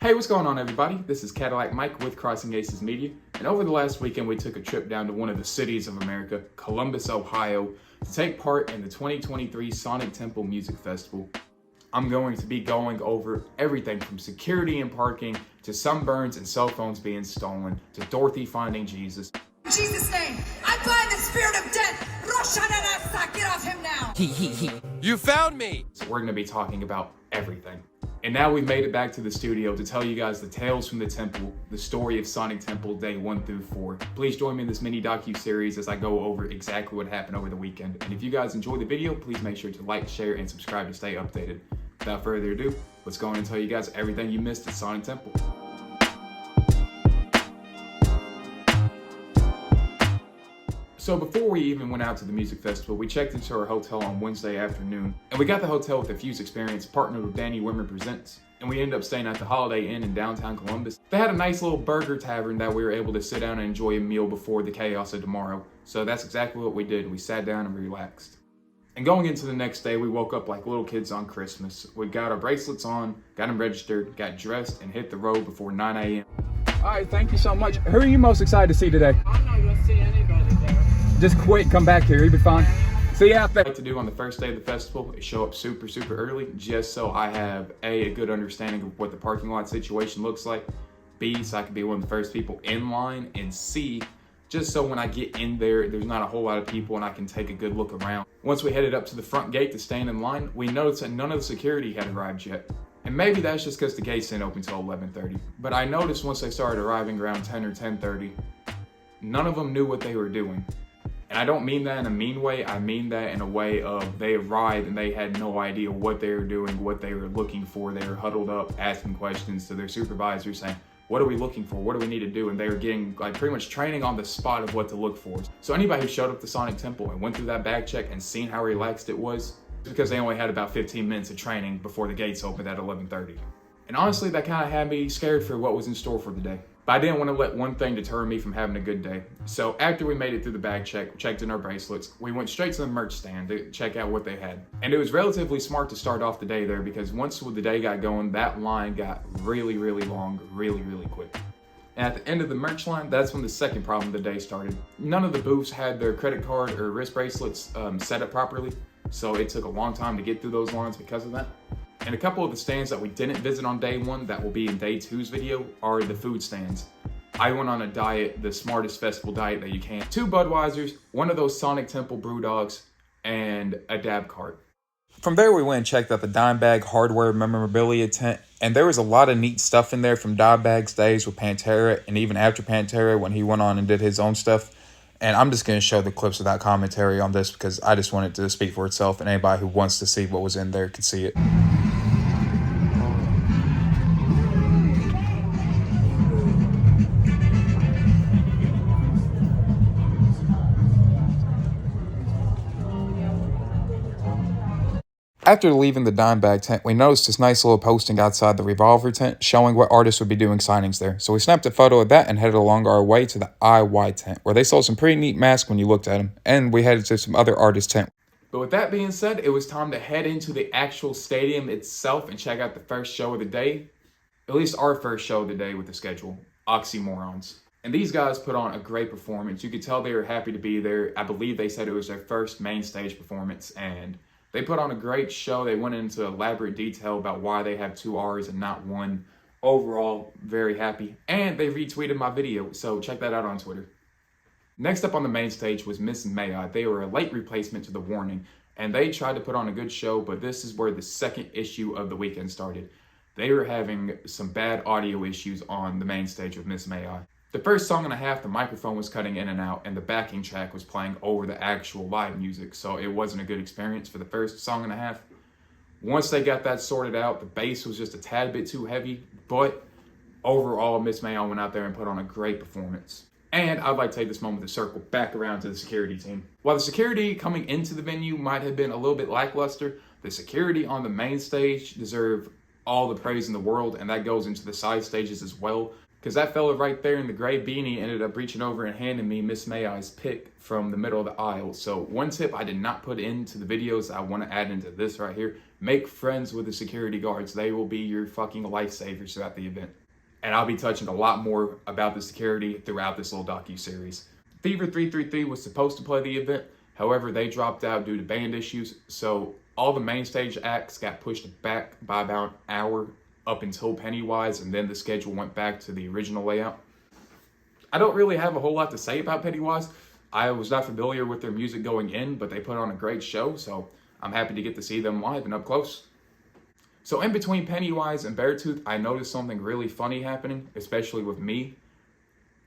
Hey, what's going on everybody? This is Cadillac Mike with Crossing Aces Media, and over the last weekend we took a trip down to one of the cities of America, Columbus, Ohio, to take part in the 2023 Sonic Temple Music Festival. I'm going to be going over everything from security and parking, to sunburns and cell phones being stolen, to Dorothy finding Jesus. In Jesus' name, I bind the spirit of death! Get off him now! You found me! So we're going to be talking about everything. And now we've made it back to the studio to tell you guys the tales from the temple, the story of Sonic Temple Day 1 through 4. Please join me in this mini docu-series as I go over exactly what happened over the weekend. And if you guys enjoy the video, please make sure to like, share, and subscribe to stay updated. Without further ado, let's go on and tell you guys everything you missed at Sonic Temple. So before we even went out to the music festival, we checked into our hotel on Wednesday afternoon, and we got the hotel with the Fuse Experience, partnered with Danny Wimmer Presents, and we ended up staying at the Holiday Inn in downtown Columbus. They had a nice little burger tavern that we were able to sit down and enjoy a meal before the chaos of tomorrow. So that's exactly what we did. We sat down and relaxed. And going into the next day, we woke up like little kids on Christmas. We got our bracelets on, got them registered, got dressed, and hit the road before 9 a.m. All right, thank you so much. Who are you most excited to see today? I'm not going to see anybody there. Just quick, come back here. You'll be fine. See you out there. What I like to do on the first day of the festival is show up super early, just so I have a good understanding of what the parking lot situation looks like, B, so I can be one of the first people in line, and C, just so when I get in there, there's not a whole lot of people and I can take a good look around. Once we headed up to the front gate to stand in line, we noticed that none of the security had arrived yet. And maybe that's just because the gates didn't open until 11:30. But I noticed once they started arriving around 10 or 10:30, none of them knew what they were doing. And I don't mean that in a mean way, I mean that in a way of they arrived and they had no idea what they were doing, what they were looking for. They were huddled up, asking questions to their supervisors saying, what are we looking for? What do we need to do? And they were getting like pretty much training on the spot of what to look for. So anybody who showed up to Sonic Temple and went through that bag check and seen how relaxed it was, because they only had about 15 minutes of training before the gates opened at 11:30. And honestly, that kind of had me scared for what was in store for the day. But I didn't want to let one thing deter me from having a good day. So after we made it through the bag check, checked in our bracelets, we went straight to the merch stand to check out what they had. And it was relatively smart to start off the day there, because once the day got going, that line got really long, really quick. And at the end of the merch line, that's when the second problem of the day started. None of the booths had their credit card or wrist bracelets set up properly. So it took a long time to get through those lines because of that. And a couple of the stands that we didn't visit on day 1 that will be in day 2's video are the food stands. I went on a diet, the smartest festival diet that you can. 2 Budweisers, one of those Sonic Temple brew dogs, and a dab cart. From there, we went and checked out the Dimebag Hardware Memorabilia tent, and there was a lot of neat stuff in there from Dimebag's days with Pantera, and even after Pantera when he went on and did his own stuff. And I'm just going to show the clips without commentary on this because I just want it to speak for itself, and anybody who wants to see what was in there can see it. After leaving the Dimebag tent, we noticed this nice little posting outside the Revolver tent showing what artists would be doing signings there. So we snapped a photo of that and headed along our way to the IY tent, where they sold some pretty neat masks when you looked at them. And we headed to some other artist tent. But with that being said, it was time to head into the actual stadium itself and check out the first show of the day. At least our first show of the day with the schedule, Oxymorrons. And these guys put on a great performance. You could tell they were happy to be there. I believe they said it was their first main stage performance, and they put on a great show. They went into elaborate detail about why they have 2 R's and not 1. Overall, very happy. And they retweeted my video, so check that out on Twitter. Next up on the main stage was Miss May I. They were a late replacement to The Warning, and they tried to put on a good show, but this is where the second issue of the weekend started. They were having some bad audio issues on the main stage with Miss May I. The first song and a half, the microphone was cutting in and out, and the backing track was playing over the actual live music, so it wasn't a good experience for the first song and a half. Once they got that sorted out, the bass was just a tad bit too heavy, but overall, Miss May I went out there and put on a great performance. And I'd like to take this moment to circle back around to the security team. While the security coming into the venue might have been a little bit lackluster, the security on the main stage deserve all the praise in the world, and that goes into the side stages as well. Because that fella right there in the gray beanie ended up reaching over and handing me Miss May I's pick from the middle of the aisle. So one tip I did not put into the videos I want to add into this right here. Make friends with the security guards. They will be your fucking lifesavers throughout the event. And I'll be touching a lot more about the security throughout this little docu-series. Fever 333 was supposed to play the event. However, they dropped out due to band issues. So all the main stage acts got pushed back by about an hour up until Pennywise, and then the schedule went back to the original layout. I don't really have a whole lot to say about Pennywise. I was not familiar with their music going in, but they put on a great show, so I'm happy to get to see them live and up close. So in between Pennywise and Beartooth, I noticed something really funny happening, especially with me.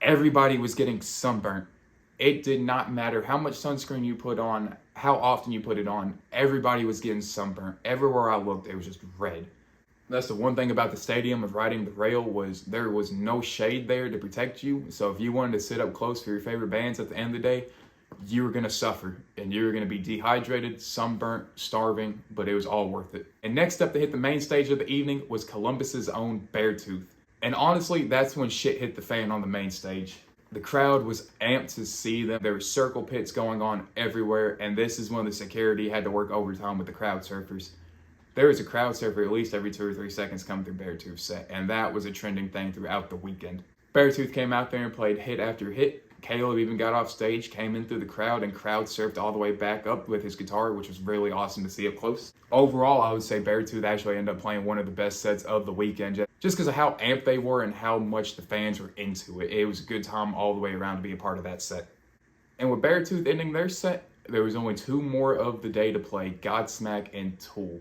Everybody was getting sunburnt. It did not matter how much sunscreen you put on, how often you put it on, everybody was getting sunburnt. Everywhere I looked, it was just red. That's the one thing about the stadium of riding the rail was there was no shade there to protect you. So if you wanted to sit up close for your favorite bands at the end of the day, you were going to suffer. And you were going to be dehydrated, sunburnt, starving, but it was all worth it. And next up to hit the main stage of the evening was Columbus's own Beartooth. And honestly, that's when shit hit the fan on the main stage. The crowd was amped to see them. There were circle pits going on everywhere. And this is when the security had to work overtime with the crowd surfers. There was a crowd surfer at least every 2 or 3 seconds coming through Beartooth's set, and that was a trending thing throughout the weekend. Beartooth came out there and played hit after hit. Caleb even got off stage, came in through the crowd, and crowd surfed all the way back up with his guitar, which was really awesome to see up close. Overall, I would say Beartooth actually ended up playing one of the best sets of the weekend, just because of how amped they were and how much the fans were into it. It was a good time all the way around to be a part of that set. And with Beartooth ending their set, there was only 2 more of the day to play, Godsmack and Tool.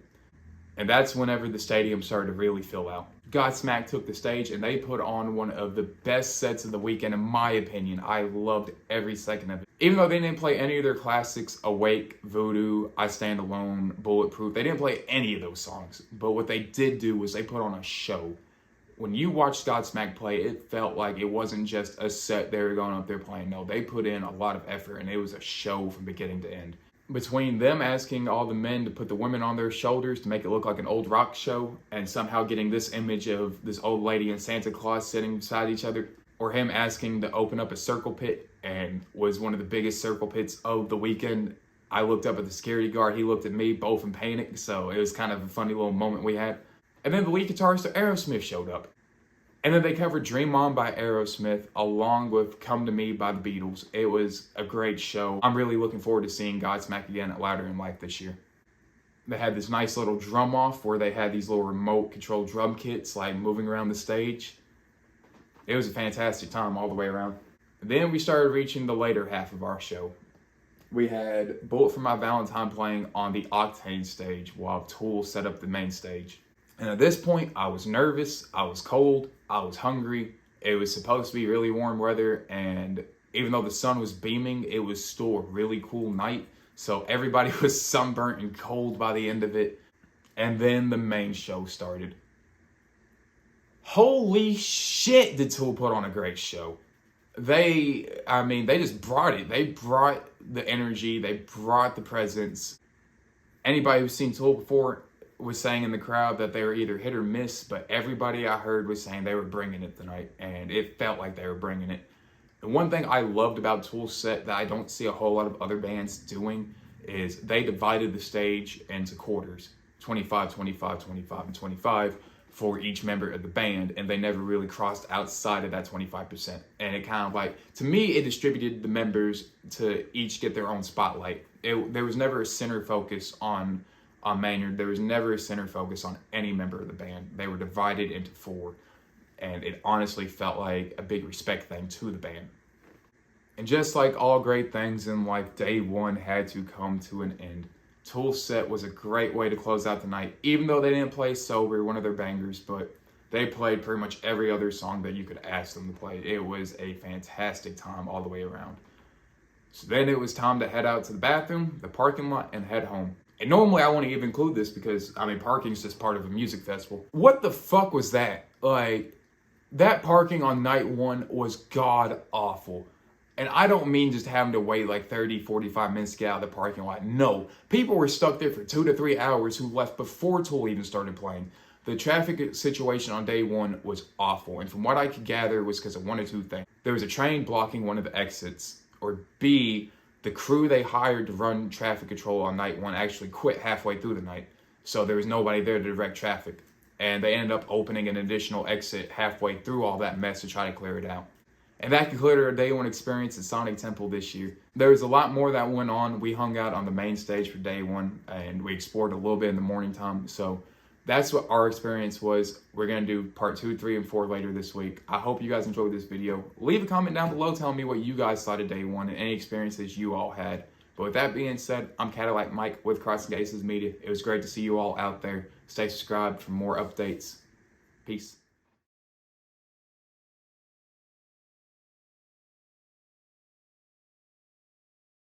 And that's whenever the stadium started to really fill out. Godsmack took the stage and they put on one of the best sets of the weekend in my opinion. I loved every second of it. Even though they didn't play any of their classics, Awake, Voodoo, I Stand Alone, Bulletproof, they didn't play any of those songs. But what they did do was they put on a show. When you watched Godsmack play, it felt like it wasn't just a set they were going up there playing. No, they put in a lot of effort and it was a show from beginning to end. Between them asking all the men to put the women on their shoulders to make it look like an old rock show, and somehow getting this image of this old lady and Santa Claus sitting beside each other, or him asking to open up a circle pit and was one of the biggest circle pits of the weekend. I looked up at the security guard, he looked at me, both in panic, so it was kind of a funny little moment we had. And then the lead guitarist of Aerosmith showed up. And then they covered Dream On by Aerosmith along with Come to Me by the Beatles. It was a great show. I'm really looking forward to seeing Godsmack again at Louder in Life this year. They had this nice little drum off where they had these little remote control drum kits like moving around the stage. It was a fantastic time all the way around. Then we started reaching the later half of our show. We had Bullet for My Valentine playing on the Octane stage while Tool set up the main stage. And at this point, I was nervous, I was cold, I was hungry. It was supposed to be really warm weather, and even though the sun was beaming, it was still a really cool night. So everybody was sunburnt and cold by the end of it. And then the main show started. Holy shit, did Tool put on a great show. They just brought it. They brought the energy, they brought the presence. Anybody who's seen Tool before was saying in the crowd that they were either hit or miss, but everybody I heard was saying they were bringing it tonight, and it felt like they were bringing it. The one thing I loved about Tool's set that I don't see a whole lot of other bands doing is they divided the stage into quarters, 25, 25, 25, and 25 for each member of the band, and they never really crossed outside of that 25%. And it kind of like, to me, it distributed the members to each get their own spotlight. There was never a center focus on Maynard. There was never a center focus on any member of the band. They were divided into 4, and it honestly felt like a big respect thing to the band. And just like all great things in life, day one had to come to an end. Tool's set was a great way to close out the night, even though they didn't play Sober, one of their bangers, but they played pretty much every other song that you could ask them to play. It was a fantastic time all the way around. So then it was time to head out to the bathroom, the parking lot, and head home. And normally I wouldn't even include this because, parking is just part of a music festival. What the fuck was that? Like, that parking on night 1 was god-awful. And I don't mean just having to wait like 30, 45 minutes to get out of the parking lot. No, people were stuck there for 2 to 3 hours who left before Tool even started playing. The traffic situation on day one was awful, and from what I could gather, it was because of one or two things. There was a train blocking one of the exits, or B, the crew they hired to run traffic control on night one actually quit halfway through the night, so there was nobody there to direct traffic. And they ended up opening an additional exit halfway through all that mess to try to clear it out. And that concluded our day one experience at Sonic Temple this year. There was a lot more that went on. We hung out on the main stage for day one, and we explored a little bit in the morning time. So that's what our experience was. We're going to do part 2, 3, and 4 later this week. I hope you guys enjoyed this video. Leave a comment down below telling me what you guys thought of day one and any experiences you all had. But with that being said, I'm Cadillac Mike with Crossing Aces Media. It was great to see you all out there. Stay subscribed for more updates. Peace.